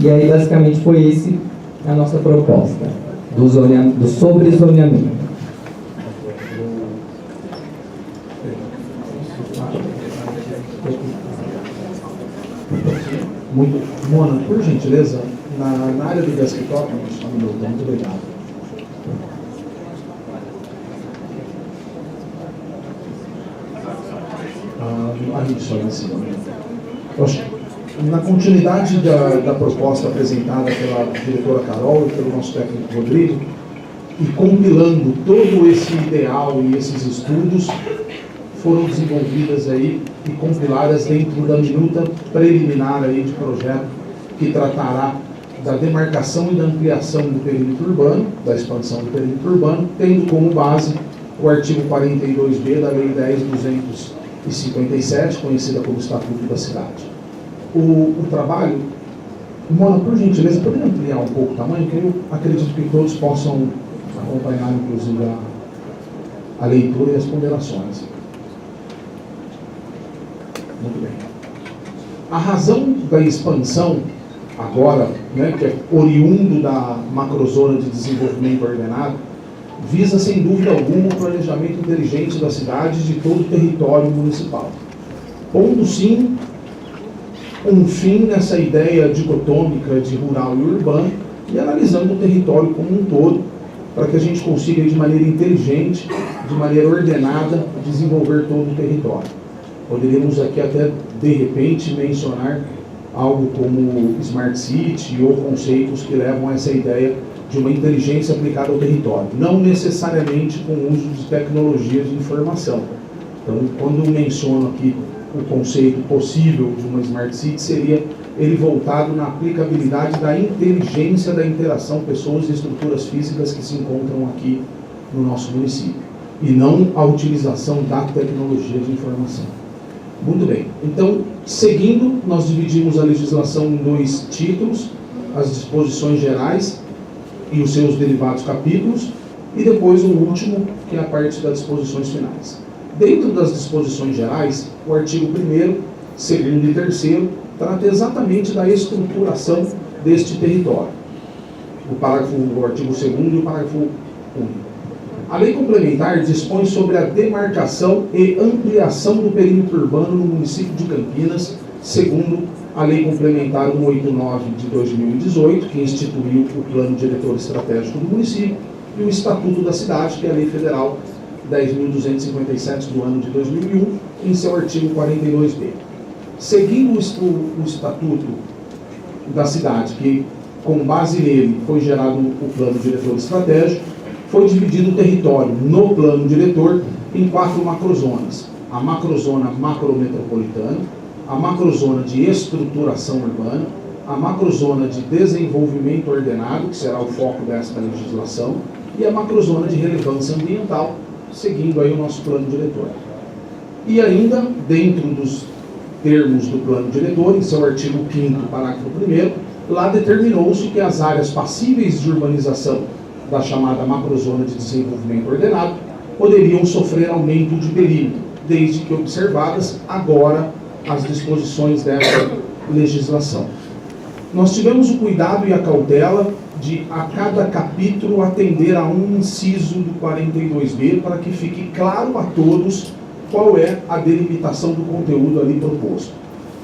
E aí, basicamente, foi esse a nossa proposta do sobrezoneamento. Muito. Mona, por gentileza, na área do desktop, muito obrigado. Na continuidade da proposta apresentada pela diretora Carol e pelo nosso técnico Rodrigo, e compilando todo esse ideal e esses estudos, foram desenvolvidas aí e compiladas dentro da minuta preliminar aí de projeto que tratará da demarcação e da ampliação do perímetro urbano, da expansão do perímetro urbano, tendo como base o artigo 42b da Lei 10.257, conhecida como Estatuto da Cidade. O trabalho, Mona, por gentileza, poderia ampliar um pouco o tamanho, que eu acredito que todos possam acompanhar, inclusive, a leitura e as ponderações. Muito bem. A razão da expansão, agora, né, que é oriundo da macrozona de desenvolvimento ordenado, visa, sem dúvida alguma, o planejamento inteligente da cidade e de todo o território municipal. Pondo, sim, um fim nessa ideia dicotômica de rural e urbano e analisando o território como um todo, para que a gente consiga, de maneira inteligente, de maneira ordenada, desenvolver todo o território. Poderíamos aqui até, de repente, mencionar algo como Smart City ou conceitos que levam a essa ideia de uma inteligência aplicada ao território, não necessariamente com o uso de tecnologias de informação. Então, quando eu menciono aqui o conceito possível de uma Smart City, seria ele voltado na aplicabilidade da inteligência da interação pessoas e estruturas físicas que se encontram aqui no nosso município, e não a utilização da tecnologia de informação. Muito bem, então, seguindo, nós dividimos a legislação em dois títulos, as disposições gerais e os seus derivados capítulos, e depois o último, que é a parte das disposições finais. Dentro das disposições gerais, o artigo 1º, 2º e 3º trata exatamente da estruturação deste território. O artigo 2º e o parágrafo 1º. A lei complementar dispõe sobre a demarcação e ampliação do perímetro urbano no município de Campinas, segundo a lei complementar 189 de 2018, que instituiu o Plano Diretor Estratégico do município, e o Estatuto da Cidade, que é a Lei Federal 10.257 do ano de 2001, em seu artigo 42b. Seguindo o Estatuto da Cidade, que com base nele foi gerado o Plano Diretor Estratégico, foi dividido o território no plano diretor em 4 macrozonas. A macrozona macrometropolitana, a macrozona de estruturação urbana, a macrozona de desenvolvimento ordenado, que será o foco desta legislação, e a macrozona de relevância ambiental, seguindo aí o nosso plano diretor. E ainda, dentro dos termos do plano diretor, em seu artigo 5º, parágrafo 1º, lá determinou-se que as áreas passíveis de urbanização da chamada macrozona de desenvolvimento ordenado poderiam sofrer aumento de perímetro, desde que observadas agora as disposições dessa legislação. Nós tivemos o cuidado e a cautela de, a cada capítulo, atender a um inciso do 42b, para que fique claro a todos qual é a delimitação do conteúdo ali proposto.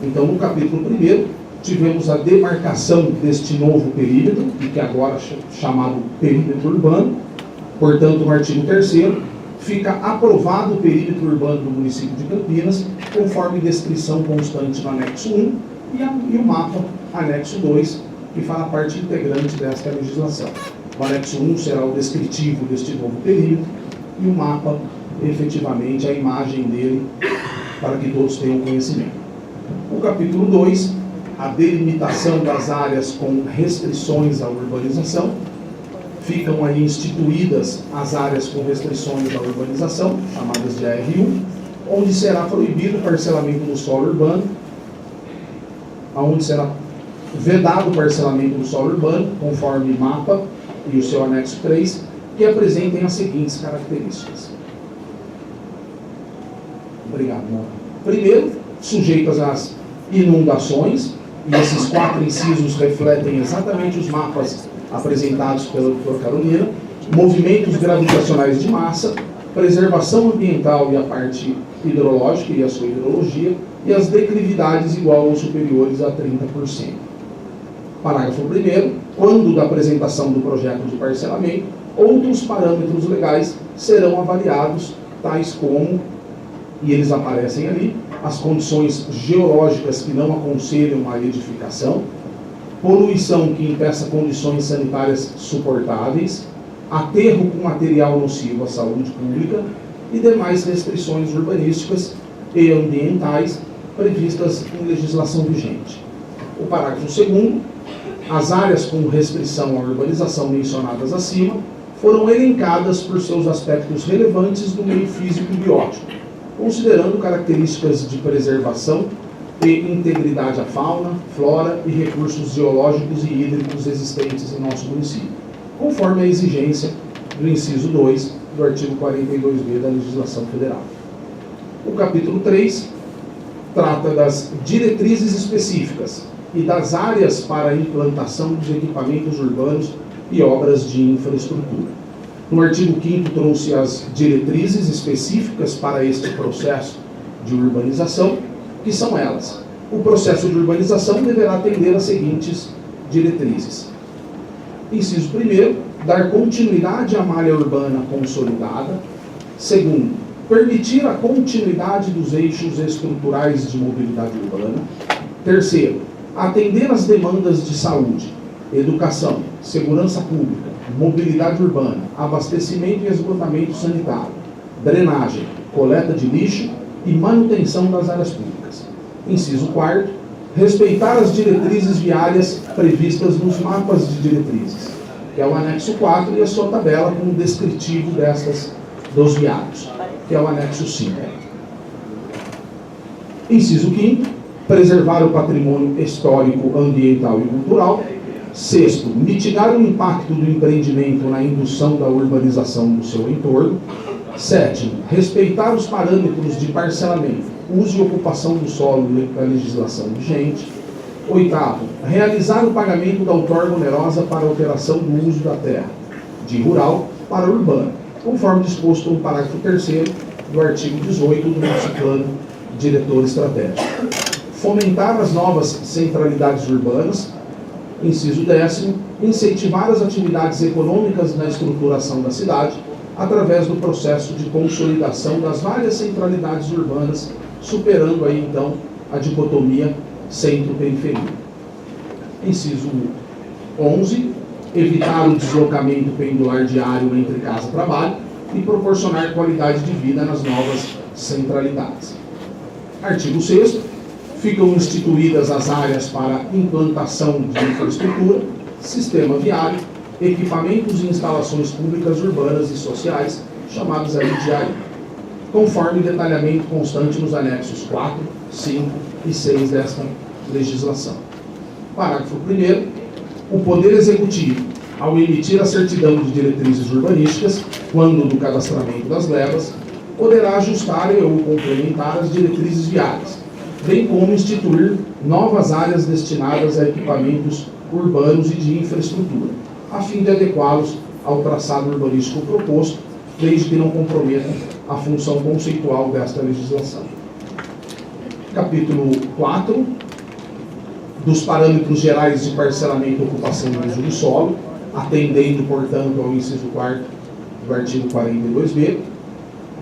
Então, no capítulo 1º, tivemos a demarcação deste novo perímetro, que agora é chamado perímetro urbano. Portanto, no artigo 3º, fica aprovado o perímetro urbano do município de Campinas, conforme descrição constante no anexo 1 e o mapa anexo 2, que fará parte integrante desta legislação. O anexo 1 será o descritivo deste novo perímetro e o mapa, efetivamente, a imagem dele, para que todos tenham conhecimento. O capítulo 2, a delimitação das áreas com restrições à urbanização. Ficam aí instituídas as áreas com restrições à urbanização, chamadas de AR1, onde será proibido o parcelamento do solo urbano, onde será vedado o parcelamento do solo urbano, conforme mapa e o seu anexo 3, que apresentem as seguintes características. Obrigado, Mona. Primeiro, sujeitas às inundações, e esses 4 incisos refletem exatamente os mapas apresentados pela doutora Carolina: movimentos gravitacionais de massa, preservação ambiental e a parte hidrológica e a sua hidrologia, e as declividades igual ou superiores a 30%. Parágrafo 1º. Quando da apresentação do projeto de parcelamento, outros parâmetros legais serão avaliados, tais como, e eles aparecem ali, as condições geológicas que não aconselham a edificação, poluição que impeça condições sanitárias suportáveis, aterro com material nocivo à saúde pública e demais restrições urbanísticas e ambientais previstas em legislação vigente. O parágrafo 2º. As áreas com restrição à urbanização mencionadas acima foram elencadas por seus aspectos relevantes do meio físico e biótico, considerando características de preservação e integridade à fauna, flora e recursos geológicos e hídricos existentes em nosso município, conforme a exigência do inciso 2 do artigo 42b da legislação federal. O capítulo 3 trata das diretrizes específicas e das áreas para a implantação dos equipamentos urbanos e obras de infraestrutura. No artigo 5º trouxe as diretrizes específicas para este processo de urbanização, que são elas: o processo de urbanização deverá atender às seguintes diretrizes. Inciso 1º, dar continuidade à malha urbana consolidada. 2º, permitir a continuidade dos eixos estruturais de mobilidade urbana. 3º, atender às demandas de saúde, educação, segurança pública, mobilidade urbana, abastecimento e esgotamento sanitário, drenagem, coleta de lixo e manutenção das áreas públicas. Inciso 4º, respeitar as diretrizes viárias previstas nos mapas de diretrizes, que é o anexo 4 e a sua tabela com o descritivo dos viários, que é o anexo 5. Inciso 5º, preservar o patrimônio histórico, ambiental e cultural. 6º, mitigar o impacto do empreendimento na indução da urbanização do seu entorno. 7º, respeitar os parâmetros de parcelamento, uso e ocupação do solo da legislação vigente. 8º, realizar o pagamento da outorga onerosa para alteração do uso da terra, de rural para urbano, conforme disposto no parágrafo 3º do artigo 18 do nosso plano diretor estratégico. Fomentar as novas centralidades urbanas. Inciso 10º, incentivar as atividades econômicas na estruturação da cidade através do processo de consolidação das várias centralidades urbanas, superando aí então a dicotomia centro-periferia. Inciso 11, evitar o deslocamento pendular diário entre casa e trabalho e proporcionar qualidade de vida nas novas centralidades. Artigo 6º, ficam instituídas as áreas para implantação de infraestrutura, sistema viário, equipamentos e instalações públicas urbanas e sociais, chamadas aí de ARI, conforme detalhamento constante nos anexos 4, 5 e 6 desta legislação. Parágrafo 1º. O Poder Executivo, ao emitir a certidão de diretrizes urbanísticas, quando do cadastramento das glebas, poderá ajustar ou complementar as diretrizes viárias, bem como instituir novas áreas destinadas a equipamentos urbanos e de infraestrutura, a fim de adequá-los ao traçado urbanístico proposto, desde que não comprometam a função conceitual desta legislação. Capítulo 4, dos parâmetros gerais de parcelamento, ocupação e uso do solo, atendendo, portanto, ao inciso 4º do artigo 42b.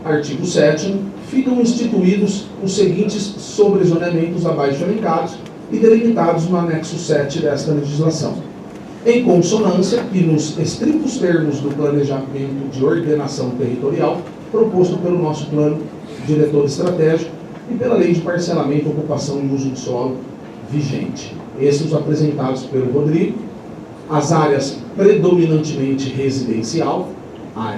Artigo 7º, ficam instituídos os seguintes sobrezoneamentos abaixo elencados e delimitados no anexo 7 desta legislação, em consonância e nos estritos termos do planejamento de ordenação territorial proposto pelo nosso plano diretor estratégico e pela lei de parcelamento, ocupação e uso do solo vigente. Esses os apresentados pelo Rodrigo. As áreas predominantemente residencial, AR,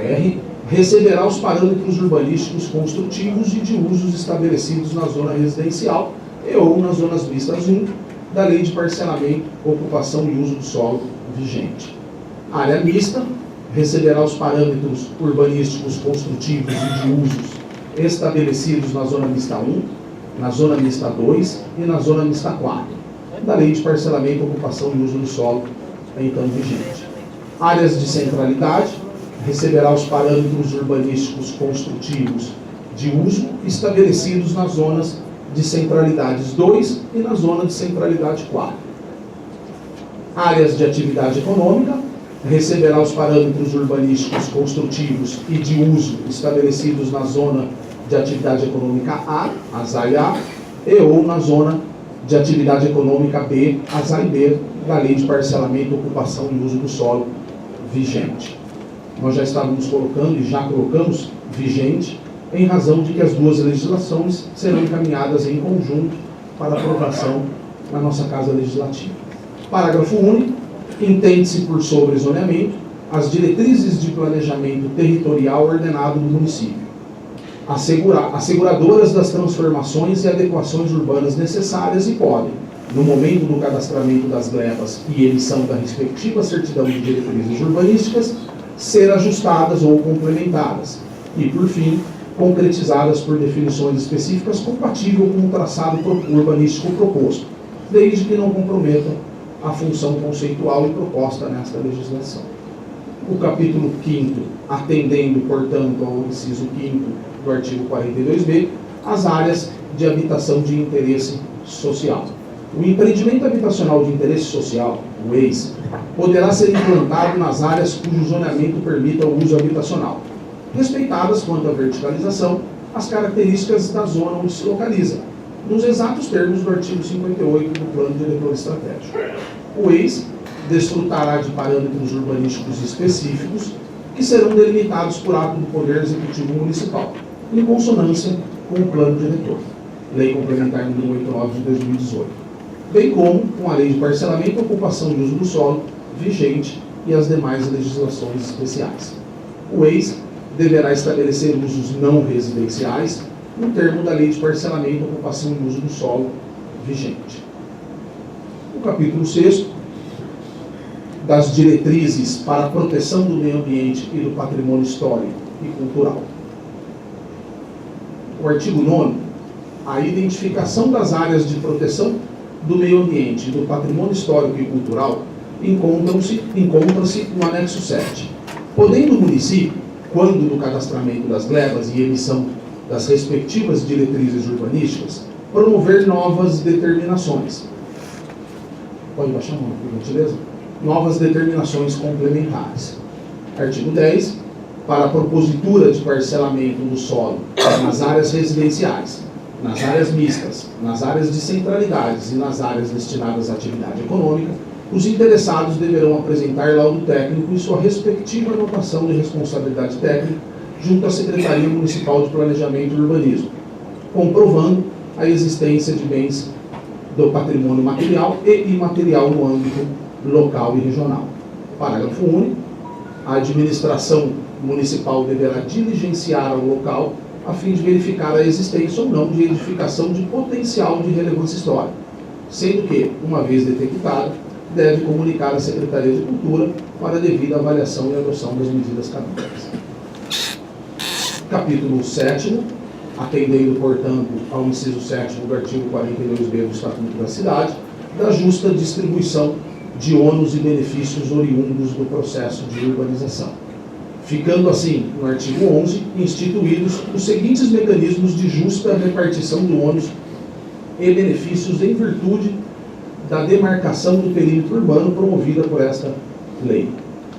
receberá os parâmetros urbanísticos construtivos e de usos estabelecidos na zona residencial e ou nas zonas mistas 1 da Lei de Parcelamento, Ocupação e Uso do Solo vigente. A área mista receberá os parâmetros urbanísticos construtivos e de usos estabelecidos na zona mista 1, na zona mista 2 e na zona mista 4, da Lei de Parcelamento, Ocupação e Uso do Solo, então vigente. Áreas de centralidade, receberá os parâmetros urbanísticos construtivos de uso estabelecidos nas zonas de centralidades 2 e na zona de centralidade 4. Áreas de atividade econômica, receberá os parâmetros urbanísticos construtivos e de uso estabelecidos na zona de atividade econômica A, as A e A, e ou na zona de atividade econômica B, as A e B, da Lei de Parcelamento, Ocupação e Uso do Solo vigente. Nós já estávamos colocando e já colocamos vigente, em razão de que as duas legislações serão encaminhadas em conjunto para aprovação na nossa Casa Legislativa. Parágrafo único. Entende-se por sobrezoneamento as diretrizes de planejamento territorial ordenado do município, asseguradoras das transformações e adequações urbanas necessárias e podem, no momento do cadastramento das glebas e emissão da respectiva certidão de diretrizes urbanísticas, ser ajustadas ou complementadas e, por fim, concretizadas por definições específicas compatível com o traçado urbanístico proposto, desde que não comprometam a função conceitual e proposta nesta legislação. O capítulo 5º, atendendo, portanto, ao inciso 5º do artigo 42b, as áreas de habitação de interesse social. O empreendimento habitacional de interesse social, o EIS, poderá ser implantado nas áreas cujo zoneamento permita o uso habitacional, respeitadas quanto à verticalização as características da zona onde se localiza, nos exatos termos do artigo 58 do Plano Diretor Estratégico. O EIS desfrutará de parâmetros urbanísticos específicos que serão delimitados por ato do Poder Executivo Municipal, em consonância com o Plano Diretor, Lei Complementar nº 89 de 2018, bem como com a Lei de Parcelamento, Ocupação e Uso do Solo vigente e as demais legislações especiais. O EIS deverá estabelecer usos não residenciais no termo da Lei de Parcelamento, Ocupação e Uso do Solo vigente. O capítulo 6º, das diretrizes para a proteção do meio ambiente e do patrimônio histórico e cultural. O artigo 9º, a identificação das áreas de proteção do meio ambiente e do patrimônio histórico e cultural encontram-se no anexo 7, podendo o município, quando do cadastramento das glebas e emissão das respectivas diretrizes urbanísticas, promover novas determinações. Pode baixar a mão, por gentileza? Novas determinações complementares. Artigo 10. Para a propositura de parcelamento do solo nas áreas residenciais, nas áreas mistas, nas áreas de centralidades e nas áreas destinadas à atividade econômica, os interessados deverão apresentar laudo técnico e sua respectiva anotação de responsabilidade técnica junto à Secretaria Municipal de Planejamento e Urbanismo, comprovando a existência de bens do patrimônio material e imaterial no âmbito local e regional. Parágrafo único. A administração municipal deverá diligenciar ao local a fim de verificar a existência ou não de edificação de potencial de relevância histórica, sendo que, uma vez detectada, deve comunicar à Secretaria de Cultura para a devida avaliação e adoção das medidas cabíveis. Capítulo 7º, atendendo, portanto, ao inciso 7º do artigo 42b do Estatuto da Cidade, da justa distribuição de ônus e benefícios oriundos do processo de urbanização. Ficando assim, no artigo 11, instituídos os seguintes mecanismos de justa repartição do ônus e benefícios em virtude da demarcação do perímetro urbano promovida por esta lei.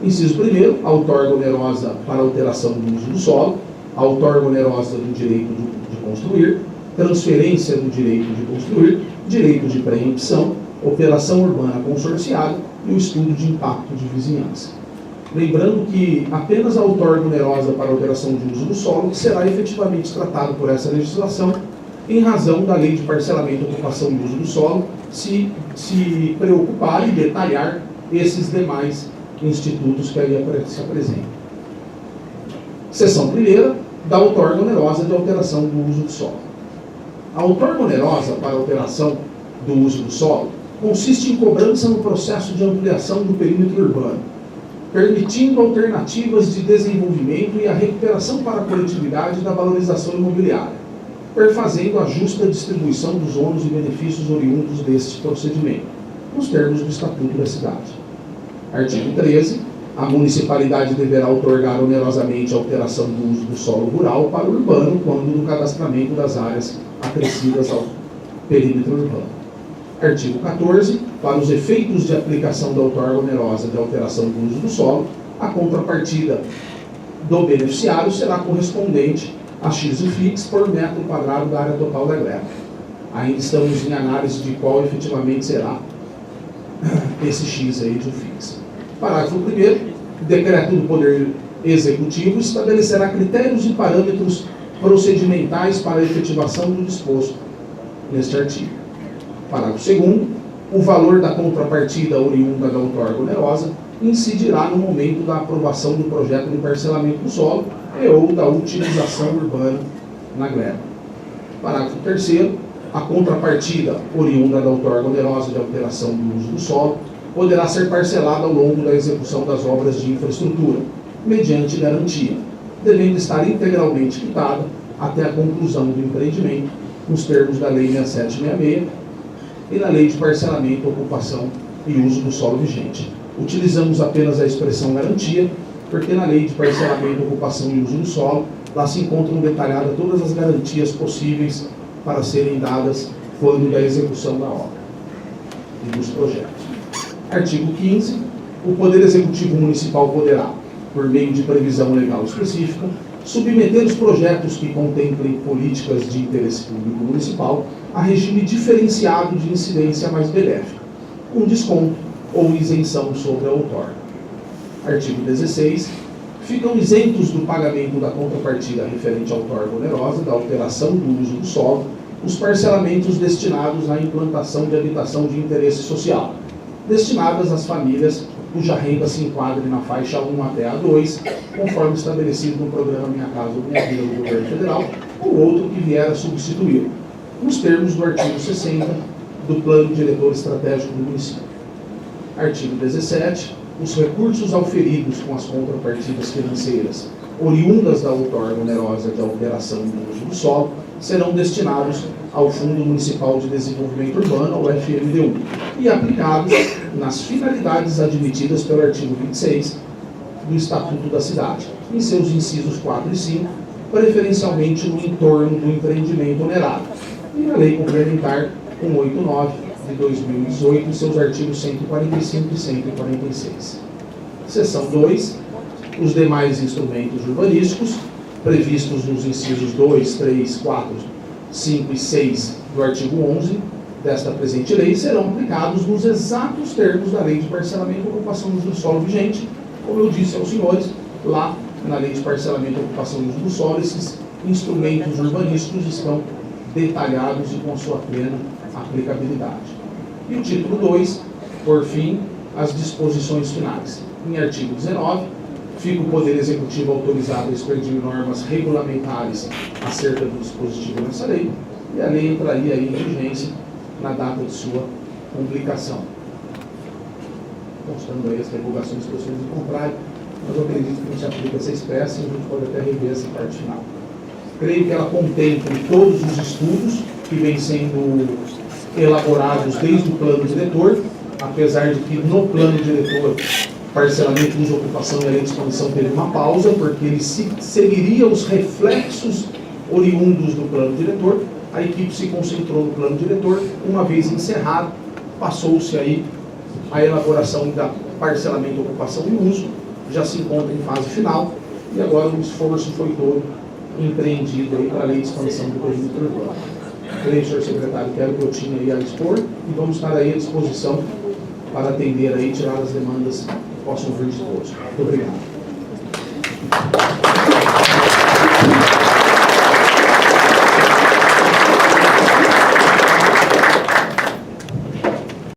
Inciso 1º, a outorga onerosa para alteração do uso do solo, a outorga onerosa do direito de construir, transferência do direito de construir, direito de preempção, operação urbana consorciada e o estudo de impacto de vizinhança. Lembrando que apenas a outorga onerosa para alteração de uso do solo será efetivamente tratado por essa legislação, em razão da Lei de Parcelamento, Ocupação e Uso do Solo se preocupar e detalhar esses demais institutos que aí se apresentam. Seção 1ª, da outorga onerosa de alteração do uso do solo. A outorga onerosa para alteração do uso do solo consiste em cobrança no processo de ampliação do perímetro urbano, permitindo alternativas de desenvolvimento e a recuperação para a coletividade da valorização imobiliária, perfazendo a justa distribuição dos ônus e benefícios oriundos deste procedimento. nos termos do Estatuto da Cidade. Artigo 13. A municipalidade deverá outorgar onerosamente a alteração do uso do solo rural para o urbano quando no cadastramento das áreas acrescidas ao perímetro urbano. Artigo 14. Para os efeitos de aplicação da outorga onerosa de alteração do uso do solo, a contrapartida do beneficiário será correspondente a X UFIX por metro quadrado da área total da gleba. Ainda estamos em análise de qual efetivamente será esse X aí de UFIX. Parágrafo 1º. Decreto do Poder Executivo estabelecerá critérios e parâmetros procedimentais para a efetivação do disposto neste artigo. Parágrafo 2º. O valor da contrapartida oriunda da outorga onerosa incidirá no momento da aprovação do projeto de parcelamento do solo e ou da utilização urbana na gleba. Parágrafo 3º. A contrapartida oriunda da outorga onerosa de alteração do uso do solo poderá ser parcelada ao longo da execução das obras de infraestrutura, mediante garantia, devendo estar integralmente quitada até a conclusão do empreendimento, nos termos da Lei 6766 e na Lei de Parcelamento, Ocupação e Uso do Solo vigente. Utilizamos apenas a expressão garantia, porque na Lei de Parcelamento, Ocupação e Uso do Solo, lá se encontram detalhadas todas as garantias possíveis para serem dadas quando da execução da obra e dos projetos. Artigo 15. O Poder Executivo Municipal poderá, por meio de previsão legal específica, submeter os projetos que contemplem políticas de interesse público municipal a regime diferenciado de incidência mais benéfica, com desconto ou isenção sobre a outorga. Artigo 16. Ficam isentos do pagamento da contrapartida referente à outorga onerosa da alteração do uso do solo os parcelamentos destinados à implantação de habitação de interesse social, destinadas às famílias cuja renda se enquadre na faixa 1 até a 2, conforme estabelecido no programa Minha Casa Minha Vida do Governo Federal, ou outro que vier a substituí-lo, nos termos do artigo 60 do Plano Diretor Estratégico do município. Artigo 17. Os recursos auferidos com as contrapartidas financeiras oriundas da outorga onerosa de alteração do uso do solo serão destinados ao Fundo Municipal de Desenvolvimento Urbano, ao FMDU, e aplicados nas finalidades admitidas pelo artigo 26 do Estatuto da Cidade, em seus incisos 4 e 5, preferencialmente no entorno do empreendimento onerado, e na Lei Complementar 189 de 2018, em seus artigos 145 e 146. Seção 2. Os demais instrumentos urbanísticos, previstos nos incisos 2, 3, 4, 5 e 6 do artigo 11 desta presente lei, serão aplicados nos exatos termos da Lei de Parcelamento e Ocupação do Uso do Solo vigente. Como eu disse aos senhores, lá na Lei de Parcelamento e Ocupação do Uso do Solo, esses instrumentos urbanísticos estão detalhados e com sua plena aplicabilidade. E o título 2, por fim, as disposições finais. Em artigo 19, fica o Poder Executivo autorizado a expedir normas regulamentares acerca do dispositivo nessa lei, e a lei entraria aí em vigência na data de sua publicação. Constando aí as revogações que vocês comprarem, mas eu acredito que não se aplica essa espécie, e a gente pode até rever essa parte final. Creio que ela contempla todos os estudos que vêm sendo elaborados desde o plano diretor, apesar de que no plano diretor, parcelamento, uso, ocupação e a lei de expansão teve uma pausa, porque ele seguiria os reflexos oriundos do plano diretor. A equipe se concentrou no plano diretor. Uma vez encerrado, passou-se aí a elaboração da parcelamento, ocupação e uso, já se encontra em fase final, e agora o esforço foi todo empreendido aí para a lei de expansão do perímetro urbano. Creio, senhor secretário, que era o que eu tinha aí a dispor, e vamos estar aí à disposição para atender aí, tirar as demandas que possam vir de todos. Muito obrigado.